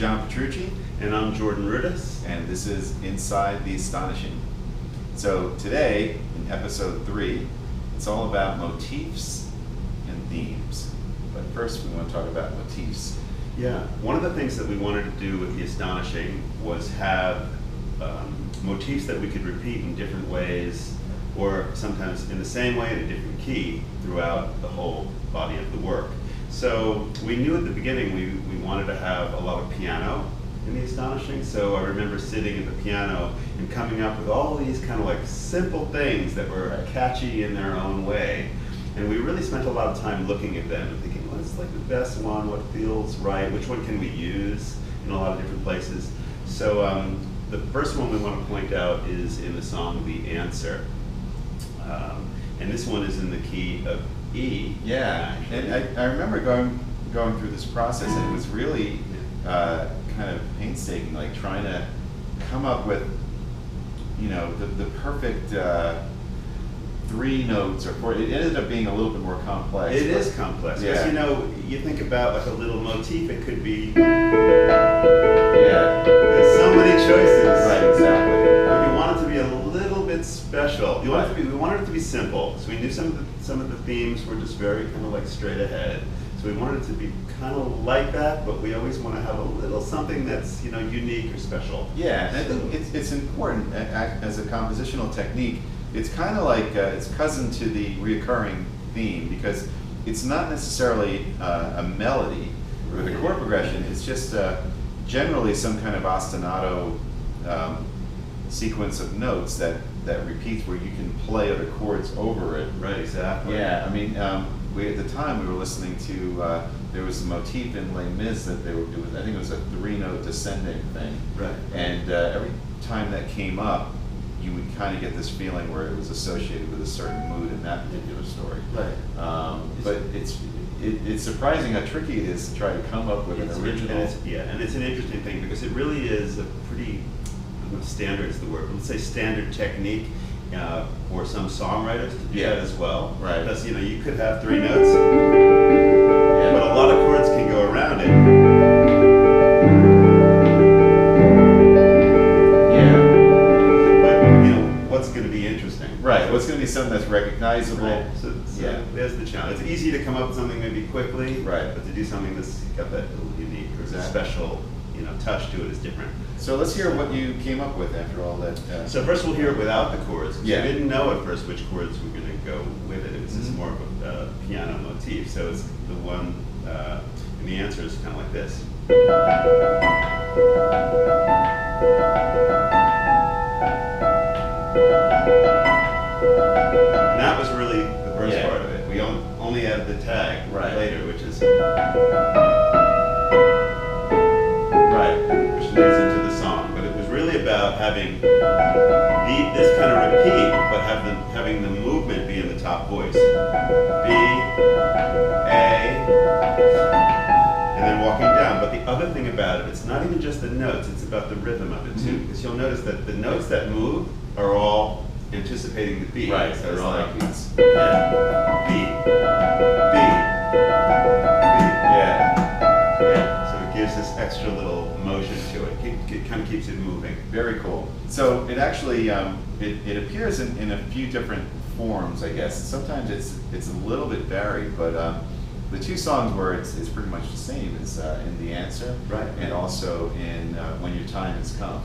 John Petrucci. And I'm Jordan Rudess. And this is Inside the Astonishing. So today, in episode 3, it's all about motifs and themes. But first we want to talk about motifs. Yeah, one of the things that we wanted to do with the Astonishing was have motifs that we could repeat in different ways, or sometimes in the same way in a different key throughout the whole body of the work. So we knew at the beginning we wanted to have a lot of piano in the Astonishing, so I remember sitting at the piano and coming up with all these kind of like simple things that were catchy in their own way. And we really spent a lot of time looking at them and thinking, what's like the best one, what feels right, which one can we use in a lot of different places. So the first one we want to point out is in the song The Answer. And this one is in the key of E. Yeah, and I remember going through this process, and it was really kind of painstaking, like trying to come up with, you know, the perfect 3 notes or 4. It ended up being a little bit more complex. It is complex, because yeah. you know, you think about like a little motif, it could be, Yeah, there's so many choices. right, exactly. But you want it to be a little bit special. We wanted it to be simple. So we knew some of the themes were just very kind of like straight ahead. So we wanted it to be kind of like that, but we always want to have a little something that's, you know, unique or special. Yeah, and I think it's important as a compositional technique. It's kind of like it's cousin to the reoccurring theme, because it's not necessarily a melody with a chord progression. It's just generally some kind of ostinato sequence of notes that repeats, where you can play other chords over it. Right, exactly. Yeah, I mean, at the time we were listening to, there was a motif in Les Mis that they were doing. I think it was a 3-note descending thing. Right. And every time that came up, you would kind of get this feeling where it was associated with a certain mood in that particular story. Right. But it's surprising how tricky it is to try to come up with an original. And it's an interesting thing, because it really is a pretty, I don't know if standard is the word, but let's say standard technique for some songwriters to do that as well. Right. Because, you know, you could have 3 notes, but a lot of chords can go around it. Yeah. But, you know, what's going to be interesting? Right. What's going to be something that's recognizable? Right. So yeah. There's the challenge. It's easy to come up with something maybe quickly, Right. but to do something that's got that little unique or Exactly. special, you know, touch to it is different. So let's hear what you came up with after all that. So first we'll hear it without the chords. Yeah. We didn't know at first which chords were going to go with it. It was just more of a piano motif. So it's the one, and the answer is kind of like this. And that was really the first part of it. We only added the tag later, which is which leads into the song. But it was really about having this kind of repeat, but having the movement be in the top voice. B, A, and then walking down. But the other thing about it, it's not even just the notes, it's about the rhythm of it too. Because you'll notice that the notes that move are all anticipating the beat. Right, So it's they're all like beats. yeah, B, B, Yeah. yeah. So it gives this extra little motion to it. It kind of keeps it moving. Very cool. So it actually it appears in a few different forms, I guess. Sometimes it's a little bit varied, but the 2 songs where it's pretty much the same is in The Answer, Right. and also in When Your Time Has Come.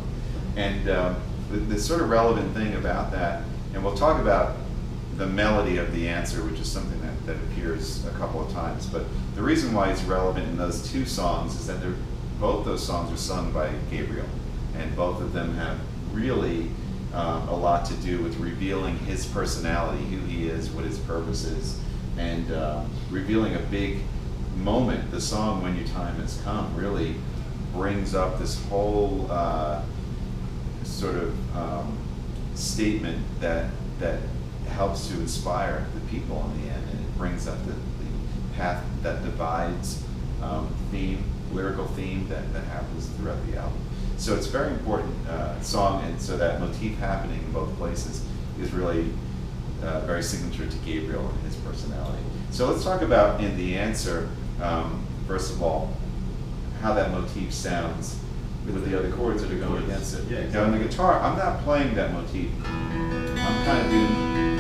And the sort of relevant thing about that, and we'll talk about the melody of The Answer, which is something that appears a couple of times, but the reason why it's relevant in those 2 songs is that both those songs are sung by Gabriel, and both of them have really a lot to do with revealing his personality, who he is, what his purpose is, and revealing a big moment. The song When Your Time Has Come really brings up this whole sort of statement that helps to inspire the people in the end, and it brings up the path that divides theme, lyrical theme that happens throughout the album. So it's a very important song, and so that motif happening in both places is really very signature to Gabriel and his personality. So let's talk about In the Answer, first of all, how that motif sounds with the other chords that are going against it. Yeah, Now on the guitar, I'm not playing that motif. I'm kind of doing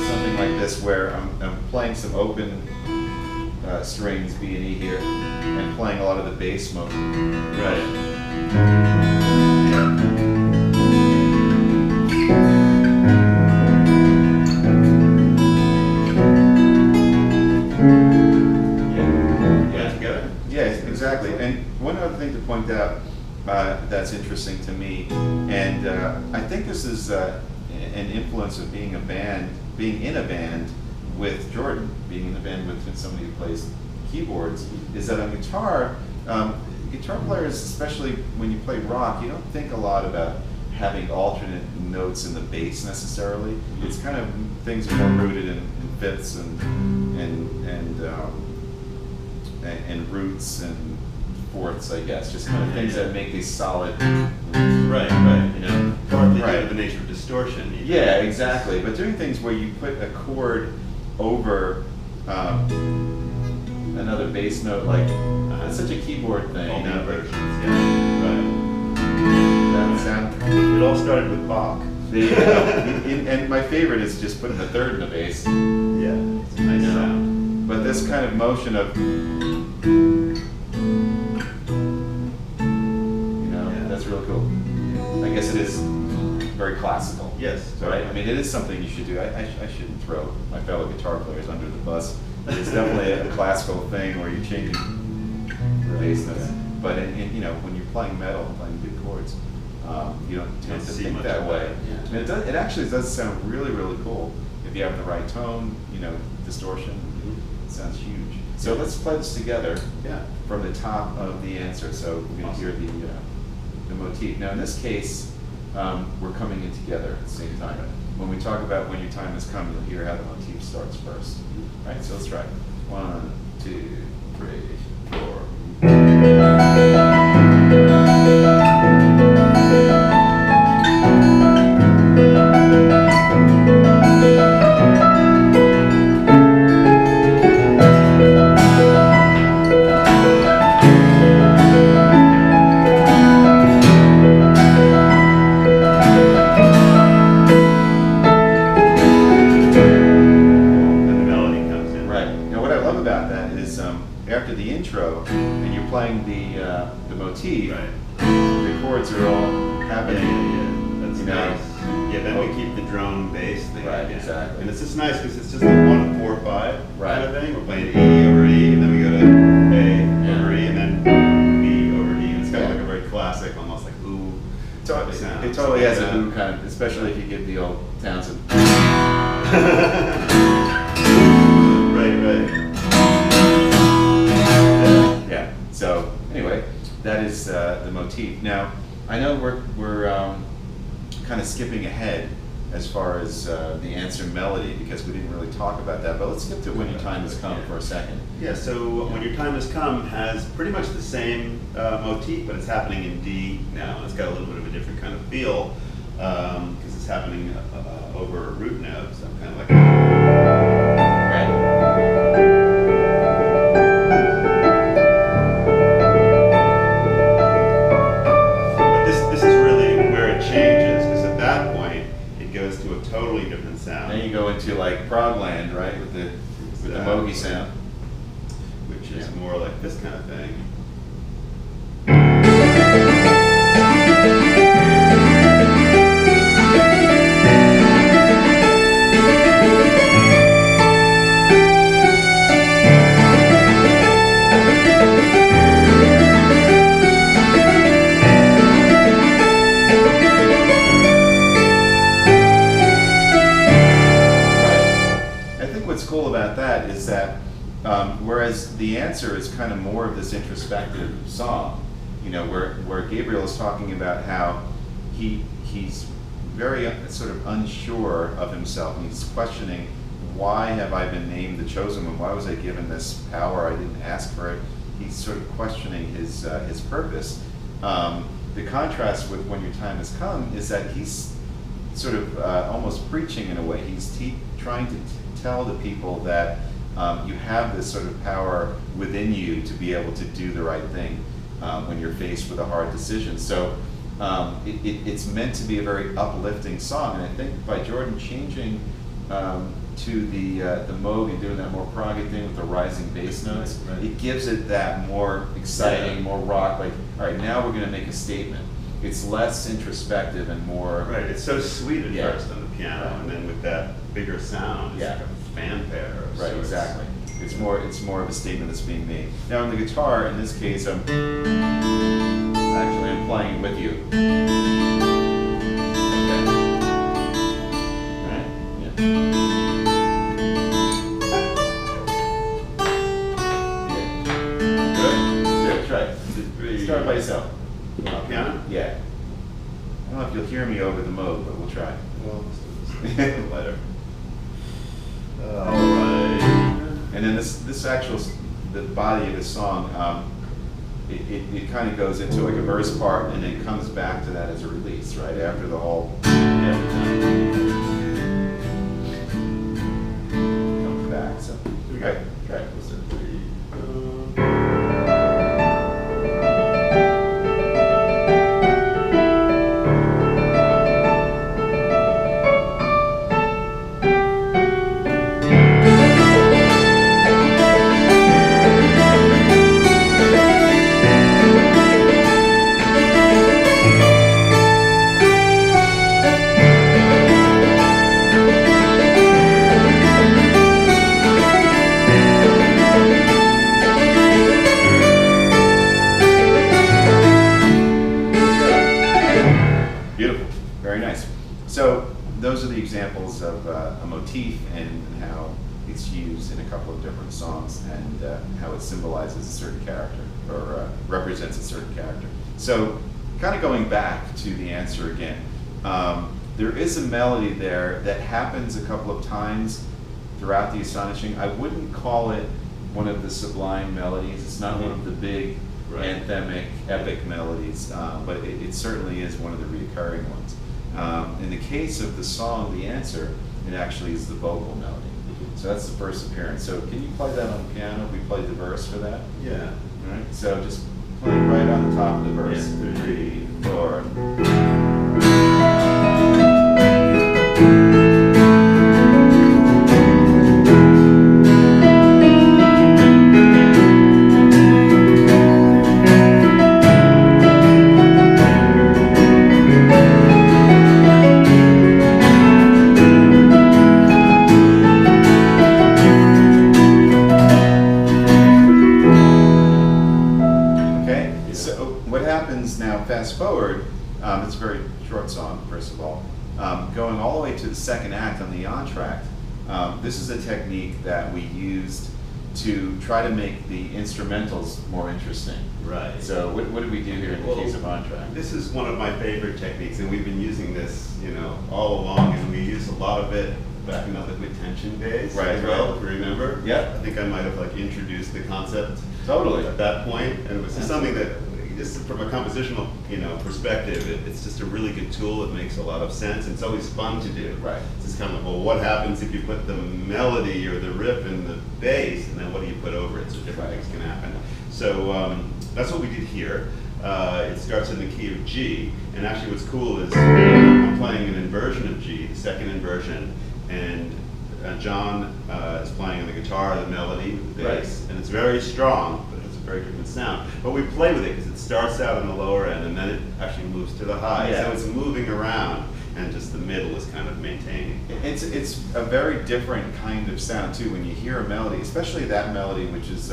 something like this where I'm playing some open strings, B and E here, and playing a lot of the bass mode. Right. Exactly. And one other thing to point out that's interesting to me, and I think this is an influence of being in a band with Jordan, being in a band with somebody who plays keyboards, is that on guitar, guitar players, especially when you play rock, you don't think a lot about having alternate notes in the bass necessarily. It's kind of, things are more rooted in fifths and roots and fourths, I guess, just kind of things that make these solid. Right, you know, partly due to the nature of distortion. Yeah, exactly. But doing things where you put a chord over another bass note, like that's such a keyboard thing. All You know? versions, yeah, right. That sound. It all started with Bach. And my favorite is just putting the third in the bass. Yeah, it's a nice sound. But this kind of motion of, that's really cool. I guess it is very classical. Yes. Right? I mean, it is something you should do. I shouldn't throw my fellow guitar players under the bus. It's definitely a classical thing where you're changing the bass notes. But when you're playing metal, playing good chords, you don't tend to think that way. Yeah. And it actually does sound really, really cool if you have the right tone, distortion. It sounds huge. So let's play this together from the top of the answer. So we're going to hear the motif. Now in this case, we're coming in together at the same time. When we talk about When Your Time Has Come, you'll hear how the motif starts first. Right, so let's try it. 1, 2, 3, 4. After the intro, and you're playing the motif, the chords are all happening. Yeah. That's nice. Yeah, then we keep the drone bass thing. Right, exactly. And it's just nice because it's just a 1, 4, 5 right. kind of thing. We're playing E over E, and then we go to A over E, and then B over D. And it's kind of like a very classic, almost like ooh sound. It totally has a ooh kind of, especially if you give the old Townsend. Right. Yeah. So anyway, that is the motif. Now I know we're kind of skipping ahead as far as the answer melody because we didn't really talk about that. But let's skip to When Your Time Has Come for a second. Yeah. So When Your Time Has Come has pretty much the same motif, but it's happening in D now. It's got a little bit of a different kind of feel because it's happening over a root note. So kind of like. Totally different sound. Then you go into like Progland, right, with the Mogi sound, which is more like this kind of thing. Is that whereas the answer is kind of more of this introspective song, where Gabriel is talking about how he's very sort of unsure of himself, and he's questioning, why have I been named the chosen one? Why was I given this power? I didn't ask for it. He's sort of questioning his purpose. The contrast with When Your Time Has Come is that he's sort of almost preaching in a way. He's trying to tell the people that you have this sort of power within you to be able to do the right thing when you're faced with a hard decision. So it's meant to be a very uplifting song, and I think by Jordan changing to the Moog and doing that more proggy thing with the rising bass notes, Right. it gives it that more exciting, more rock, like, all right, now we're going to make a statement. It's less introspective and more... Right, it's so sweet at Yeah. first on the piano, Right. and then with that bigger sound, it's Yeah. like a fanfare of Right, sorts. exactly. It's more of a statement that's being made. Now on the guitar, in this case, I'm playing with you. Okay. Alright? Yeah. Yeah. Good? Try it. Start by yourself. Piano? Yeah. I don't know if you'll hear me over the Moog, but we'll try. Well, let's do this a little better. Alright. And then this actual, the body of the song, it kind of goes into like a verse part and then comes back to that as a release, right? After the whole, comes back, so. Here we go. Okay, okay, let's do it. Beautiful, very nice. So those are the examples of a motif and how it's used in a couple of different songs and how it symbolizes a certain character or represents a certain character. So kind of going back to the answer again, there is a melody there that happens a couple of times throughout the Astonishing. I wouldn't call it one of the sublime melodies. It's not one of the big anthemic, epic melodies, but it certainly is one of the recurring ones. In the case of the song, The Answer, it actually is the vocal melody. So that's the first appearance. So can you play that on the piano? We played the verse for that. Yeah. All right. So just play right on the top of the verse. Yeah. 3, 4. Fast forward, it's a very short song, first of all. Going all the way to the second act on the entr'acte, this is a technique that we used to try to make the instrumentals more interesting. Right. So what did we do here in the case of entr'acte? This is one of my favorite techniques, and we've been using this, all along, and we use a lot of it back in the liquid tension days Right, as well, right. if you remember. Yep. I think I might have introduced the concept Totally. at that point, and it was just something that, just from a compositional, perspective, it's just a really good tool. It makes a lot of sense, and it's always fun to do. Right. It's just kind of, well, what happens if you put the melody or the riff in the bass, and then what do you put over it? So different things can happen. So that's what we did here. It starts in the key of G, and actually what's cool is I'm playing an inversion of G, the second inversion, and John is playing on the guitar, the melody, the bass, and it's very strong, but it's a very different sound. But we play with it because it starts out in the lower end, and then it actually moves to the high. Yeah. So it's moving around, and just the middle is kind of maintaining. It's a very different kind of sound too when you hear a melody, especially that melody, which is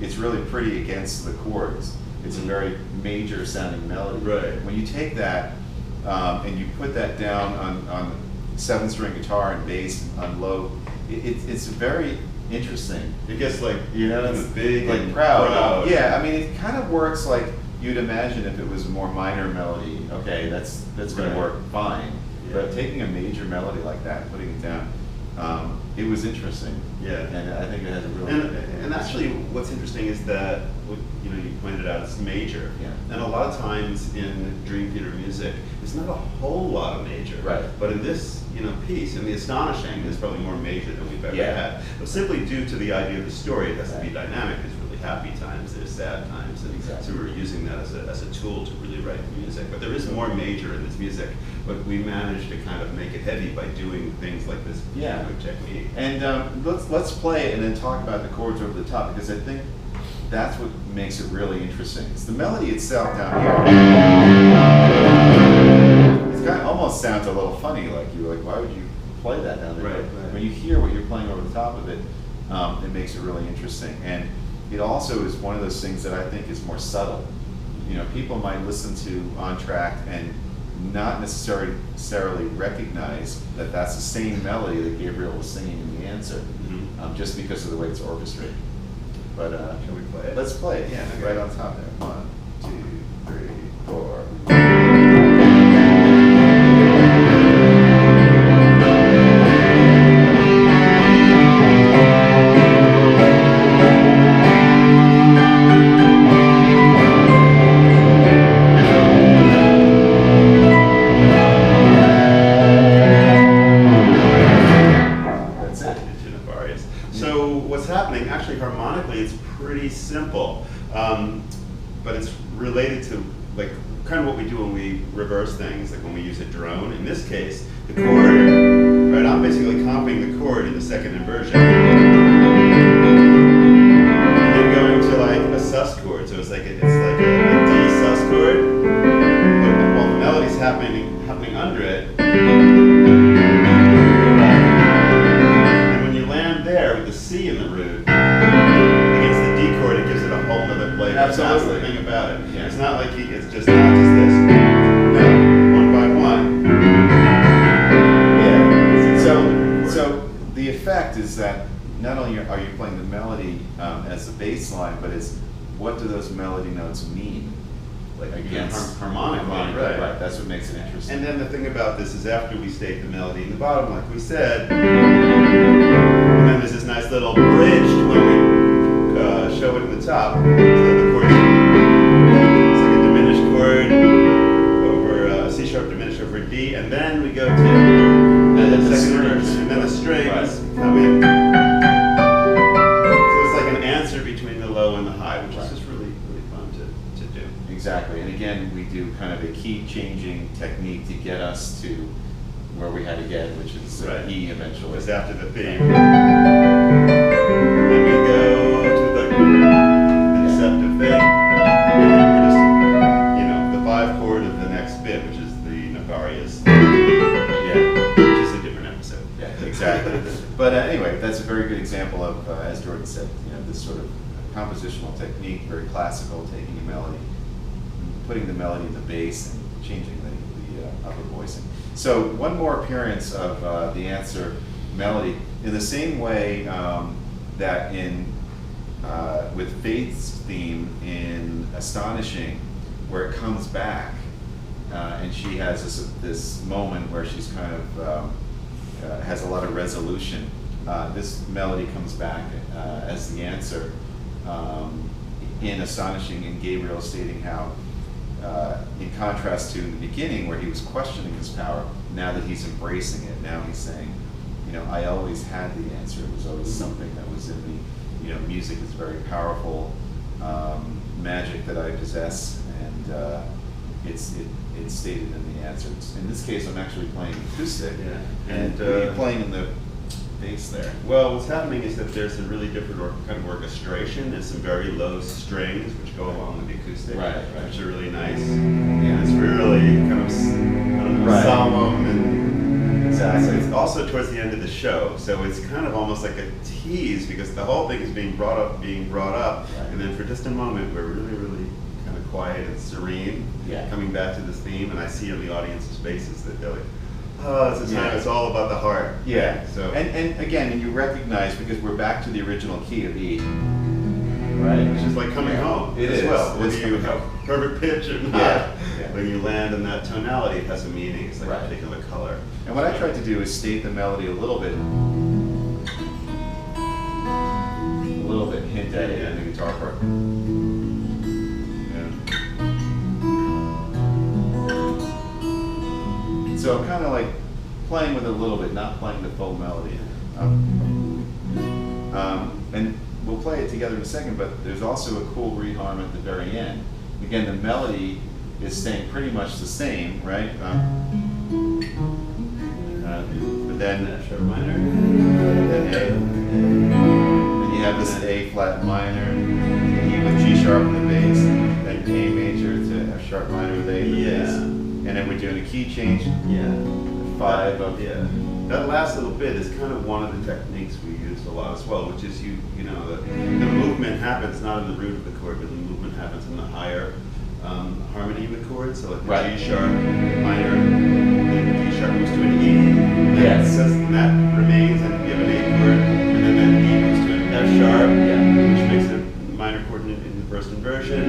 it's really pretty against the chords. It's a very major sounding melody. Right. When you take that and you put that down on 7-string guitar and bass on low, it's very interesting. It gets Kind of big like and proud. Yeah, I mean, it kind of works like you'd imagine if it was a more minor melody. Okay, that's going to work fine. Yeah. But taking a major melody like that and putting it down, it was interesting. Yeah. And I think it has a real. And actually, what's interesting is that you know, you pointed out it's major, Yeah. and a lot of times in Dream Theater music, there's not a whole lot of major. Right. But in this, you know, piece, in the Astonishing, there's probably more major than we've ever Yeah. had. But simply due to the idea of the story, it has to be Right. dynamic. There's really happy times, there's sad times, and Exactly. so we're using that as a tool to really write music. But there is more major in this music, but we managed to kind of make it heavy by doing things like this Yeah. technique. And let's play it and then talk about the chords over the top, because I think that's what makes it really interesting. It's the melody itself down here. It's kind of almost sounds a little funny, like you're like, why would you play that down there? Right, But right. when you hear what you're playing over the top of it, it makes it really interesting. And it also is one of those things that I think is more subtle. You know, people might listen to On Track and not necessarily recognize that that's the same melody that Gabriel was singing in The Answer, just because of the way it's orchestrated. But Shall we play it? let's play it. Yeah, okay. Right on top there. 1, 2, 3, 4. That's it. Into Nefarious. So what's happening, actually harmonically, it's pretty simple, but it's related to like kind of what we do when we reverse things, like when we use a drone. In this case, the chord, right, I'm basically copying the chord in the second inversion, and then going to like a sus chord. So it's like a D sus chord, but while the melody's happening under it. And when you land there with the C in the root against the D chord, it gives it a whole other flavor. Absolutely. That's the thing about it. Yeah. It's not like it's just not just this. No, one by one. Yeah. It's a whole different So chord. the effect is that not only are you playing the melody as the bass line, but it's what do those melody notes mean? Like Against harmonically, right. Right. That's what makes it interesting. And then the thing about this is after we state the melody in the bottom, like we said, and then there's this nice little bridge when we show it in the top. So the chord, it's like a diminished chord over C sharp diminished over D, and then we go to And then the second strings. inversion, and then the strings Right. come in. So it's like an answer between the low and the high, which Right. is just really, really fun to do. Exactly. And again, we do kind of a key changing technique to get us to where we had to get, which is Right. E eventually. Was after the theme. Then we go to the deceptive thing. And then we're just, you know, the 5 chord of the next bit, which is the Nefarious, Yeah. which is a different episode. Yeah, exactly. But anyway, that's a very good example of, as Jordan said, you know, this sort of compositional technique, very classical, taking a melody, putting the melody in the bass, and changing the upper voicing. So one more appearance of The Answer melody, in the same way that with Faith's theme in Astonishing, where it comes back, and she has this moment where she's kind of has a lot of resolution. This melody comes back as the answer in Astonishing, and Gabriel stating how, in contrast to in the beginning where he was questioning his power, now that he's embracing it, now he's saying, you know, I always had the answer. It was always something that was in me. You know, music is very powerful magic that I possess, and it's stated in the answer. In this case, I'm actually playing acoustic, Yeah. and And, you're playing in the bass there. Well, what's happening is that there's a really different kind of orchestration. There's some very low strings which go along with the acoustic, Right, right. which are really nice. Yeah. It's really kind of Right. solemn, and Exactly. it's also towards the end of the show, so it's kind of almost like a tease because the whole thing is being brought up, Right. and then for just a moment we're really, really kind of quiet and serene, Yeah. coming back to this theme, and I see on the audience's faces that they're like, oh, it's a time. Yeah. It's all about the heart. Yeah. So And again, and you recognize, because we're back to the original key of E, right? Which is like coming Yeah. home It as is. well. It's Whether you coming have home. perfect pitch or not, Yeah. Yeah. when you land in that tonality, it has a meaning. It's like Right. a particular color. And what I tried to do is state the melody a little bit, hint Okay, Yeah. and the guitar part. Yeah. So I'm kind of like playing with it a little bit, not playing the full melody. And we'll play it together in a second, but there's also a cool reharm at the very end. Again, the melody is staying pretty much the same, right? But then F sharp minor. then A. Then you have this A flat minor, E with G sharp in the bass, then A major to F sharp minor with A in the Yeah. bass. And then we're doing a key change, Yeah. 5 of Yeah. That last little bit is kind of one of the techniques we use a lot as well, which is you know the movement happens not in the root of the chord, but the movement happens in the higher harmony of the chord. So like the Right. G sharp minor, the G sharp moves to an E. Yes. And that remains, and you have an A chord, and then that E moves to an F sharp, Yeah. which makes a minor chord in the first inversion.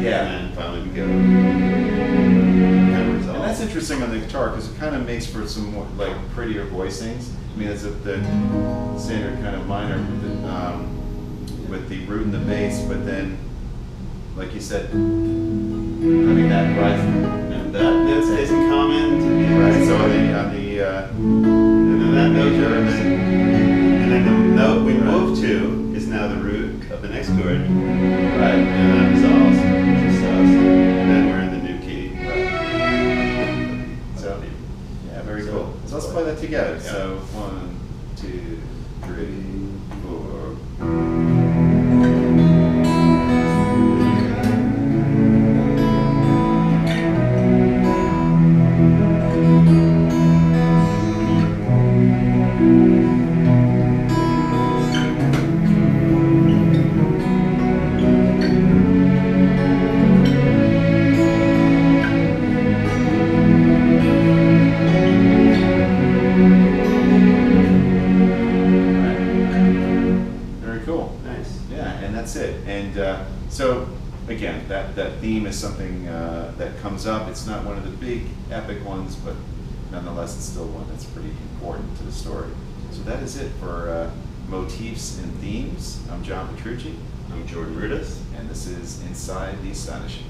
Yeah. And then finally we go. Kind of resolve. And that's interesting on the guitar because it kind of makes for some more, like prettier voicings. I mean, it's the standard kind of minor with the root and the bass, but then, like you said, having that rise. And that stays in common to the Right. So on the and then that note major, and then the note we move to is now the root of the next chord. right. And that resolves. And then we're in the new key. So, yeah, very cool. So let's play that together. Yeah. So 1, 2, 3, 4. Very cool. Nice. Yeah, and that's it. And so, again, that theme is something that comes up. It's not one of the big epic ones, but nonetheless, it's still one that's pretty important to the story. So that is it for Motifs and Themes. I'm John Petrucci, I'm Jordan Rudis. and this is Inside the Astonishing.